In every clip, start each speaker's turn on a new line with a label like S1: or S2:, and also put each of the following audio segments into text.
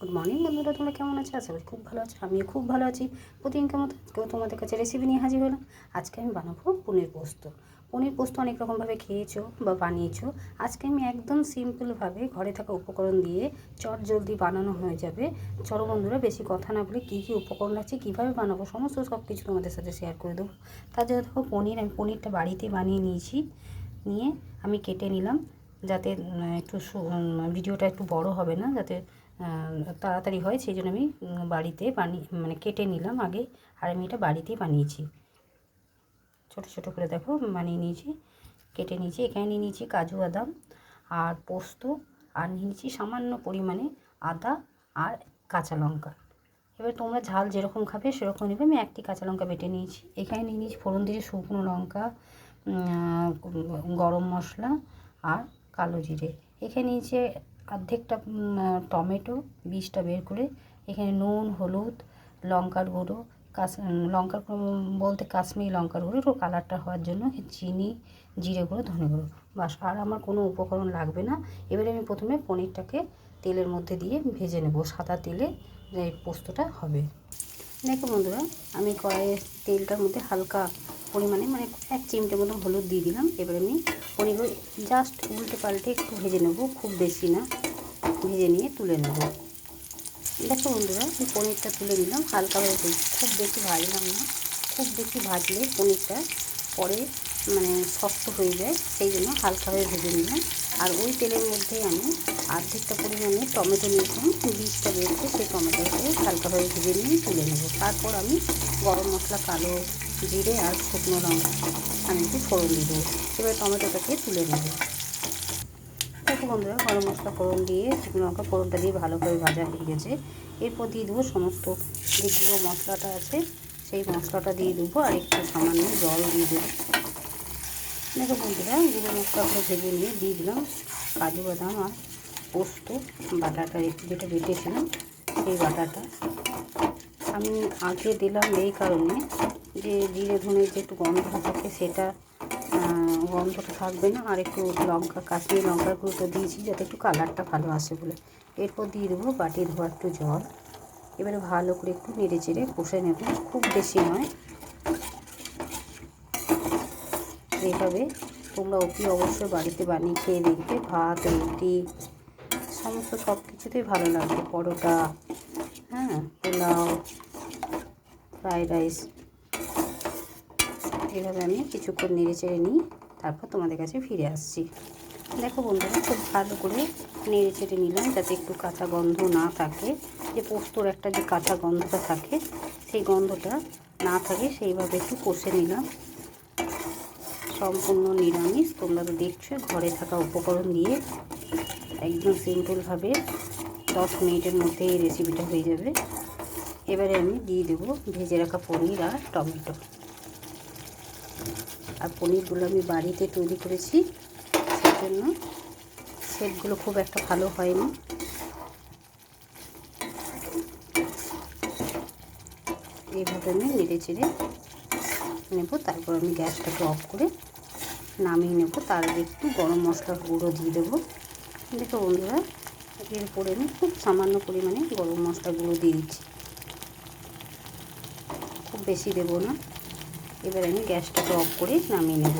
S1: Good morning বন্ধুরা, তোমরা কেমন আছো? আশা করি খুব ভালো আছো। আমিও খুব ভালো আছি। প্রতিদিনকার মতো আজকেও তোমাদের কাছে রেসিপি নিয়ে হাজির হলাম। আজকে আমি বানাবো পনির পোস্ত। পনির পোস্ত অনেক রকমভাবে খেয়েছো বা বানিয়েছো। আজকে আমি একদম সিম্পলভাবে ঘরে থাকা উপকরণ দিয়ে চট জলদি বানানো হয়ে যাবে। চলো বন্ধুরা, বেশি কথা না বলে কী কী উপকরণ আছে, কীভাবে বানাবো, সমস্ত সব কিছু তোমাদের সাথে শেয়ার করে দেবো। তার জন্য দেখো, আমি পনিরটা বাড়িতে বানিয়ে নিয়েছি। নিয়ে আমি কেটে নিলাম, যাতে একটু ভিডিওটা একটু বড় হবে না, যাতে তাড়াতাড়ি হয়, সেই জন্য আমি বাড়িতে কেটে নিলাম আগে। আর আমি এটা বাড়িতেই বানিয়েছি, ছোটো ছোটো করে দেখো বানিয়ে নিয়েছি, কেটে নিয়েছি। এখানে নিয়ে নিয়েছি কাজু বাদাম আর পোস্ত, আর নিয়েছি সামান্য পরিমাণে আদা আর কাঁচা লঙ্কা। এবার তোমরা ঝাল যেরকম খাবে সেরকম নেবে। আমি একটি কাঁচা লঙ্কা বেটে নিয়েছি। এখানে নিয়ে নিয়েছি ফোড়ন দিয়ে শুকনো লঙ্কা, গরম মশলা আর কালো জিরে। এখানে নিয়েছি অর্ধেকটা টমেটো, বীজটা বের করে। এখানে নুন, হলুদ, লঙ্কার গুঁড়ো, লঙ্কার বলতে কাশ্মীরি লঙ্কার গুঁড়ো, একটু কালারটা হওয়ার জন্য, চিনি, জিরে গুঁড়ো, ধনে গুঁড়ো, বাস। আর আমার কোনো উপকরণ লাগবে না। এবারে আমি প্রথমে পনিরটাকে তেলের মধ্যে দিয়ে ভেজে নেব, সাদা তেলে এই পোস্তটা হবে। দেখো বন্ধুরা, আমি কড়াইয়ের তেলটার মধ্যে হালকা পরিমাণে এক চিমটে মতো হলুদ দিয়ে দিলাম। এবারে আমি পনিরগুলো জাস্ট উল্টে পাল্টে একটু ভেজে নেব, খুব বেশি না, ভেজে নিয়ে তুলে নেব। দেখো বন্ধুরা, আমি পনিরটা তুলে নিলাম, হালকাভাবে খুব বেশি ভাজলাম না। খুব বেশি ভাজলে পনিরটা পরে শক্ত হয়ে যায়, সেই জন্য হালকাভাবে ভেজে নিলাম। আর ওই তেলের মধ্যেই আমি অর্ধেকটা পরিমাণে টমেটো নিয়েছিলাম, বীজটা বেরোতে, সেই টমেটোটাকে হালকাভাবে ভেজে নিয়ে তুলে নেব। তারপর আমি গরম মশলা, কালো জিরে আর শুকনো লঙ্কা আমি একটু ফোড়ন দিয়ে দেবো। এবার টমেটোটাকে তুলে নেব। দেখো বন্ধুরা, গরম মশলা ফোড়ন দিয়ে শুকনো লঙ্কা ফোড়নটা দিয়ে ভালোভাবে ভাজা হয়ে গেছে। এরপর দিয়ে দেবো সমস্ত যে গুঁড়ো মশলাটা আছে, সেই মশলাটা দিয়ে দেবো, আর একটু সামান্য জল দিয়ে দেবো। দেখো বন্ধুরা, গুঁড়ো মশলাগুলো ভেজে নিয়ে দিয়ে দিলাম কাজু বাদাম আর পোস্ত বাটাটা, যেটা বেটেছিলাম সেই বাটাটা। আমি আগে দিলাম এই কারণে যে জিরে ধনের যে একটু গন্ধটা থাকে, সেটা গন্ধটা থাকবে না। আর একটু লঙ্কা, কাশ্মীরি লঙ্কার গুঁড়োটা দিয়েছি যাতে একটু কালারটা ভালো আসে বলে। এরপর দিয়ে দেবো বাটি ধোয়া একটু জল। এবারে ভালো করে একটু নেড়ে চেড়ে কষে নেব, খুব বেশি নয়। এইভাবে তোমরা অতি অবশ্যই বাড়িতে বানিয়ে খেয়ে দেখবে। ভাত, রুটি, সমস্ত সব কিছুতেই ভালো লাগবে। পরোটা, পোলাও, ফ্রাইড রাইস। এভাবে আমি কিছুক্ষণ নেড়ে চেড়ে নিই, তারপর তোমাদের কাছে ফিরে আসছি। দেখো বন্ধুরা, খুব ভালো করে নেড়ে চেড়ে নিলাম, যাতে একটু কাঁচা গন্ধ না থাকে, যে পোস্তর একটা যে কাঁচা গন্ধটা থাকে, সেই গন্ধটা না থাকে, সেইভাবে একটু কষে নিলাম। সম্পূর্ণ নিরামিষ, তোমরা তো দেখছো ঘরে থাকা উপকরণ দিয়ে একদম সিম্পলভাবে 10 মিনিটের মধ্যে এই রেসিপিটা হয়ে যাবে। এবারে আমি দিয়ে দেবো ভেজে রাখা পনির আর টমেটো। আর পনিরগুলো আমি বাড়িতে তৈরি করেছি, সেই জন্য শেপগুলো খুব একটা ভালো হয়নি। এইভাবে আমি নেড়ে চেড়ে নেব। তারপর আমি গ্যাসটাকে অফ করে নামিয়ে নেব। তার আগে একটু গরম মশলার গুঁড়ো দিয়ে দেবো। দেখো বন্ধুরা, এরপরে আমি খুব সামান্য পরিমাণে গরম মশলা গুঁড়ো দিয়ে দিচ্ছি, খুব বেশি দেবো না। এবার আমি গ্যাসটাকে অফ করে নামিয়ে নেব।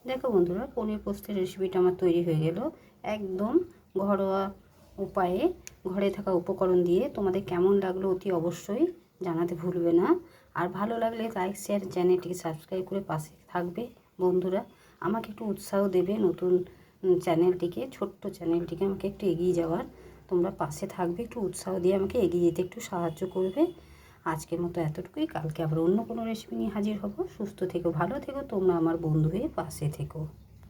S1: দেখো বন্ধুরা, পনির পোস্তের রেসিপিটা আমার তৈরি হয়ে গেল, একদম ঘরোয়া উপায়ে, ঘরে থাকা উপকরণ দিয়ে। তোমাদের কেমন লাগলো অতি অবশ্যই জানাতে ভুলবে না। আর ভালো লাগলে লাইক, শেয়ার, চ্যানেলটিকে সাবস্ক্রাইব করে পাশে থাকবে বন্ধুরা। আমাকে একটু উৎসাহ দেবে, নতুন চ্যানেলটিকে, ছোট্ট চ্যানেলটিকে আমাকে একটু এগিয়ে যাওয়ার তোমরা পাশে থাকবে, একটু উৎসাহ দিয়ে আমাকে এগিয়ে যেতে একটু সাহায্য করবে। আজকের মতো এতটুকুই। কালকে আবার অন্য কোনো রেসিপি নিয়ে হাজির হব। সুস্থ থেকো, ভালো থেকো, তোমরা আমার বন্ধু হয়ে পাশে থেকো।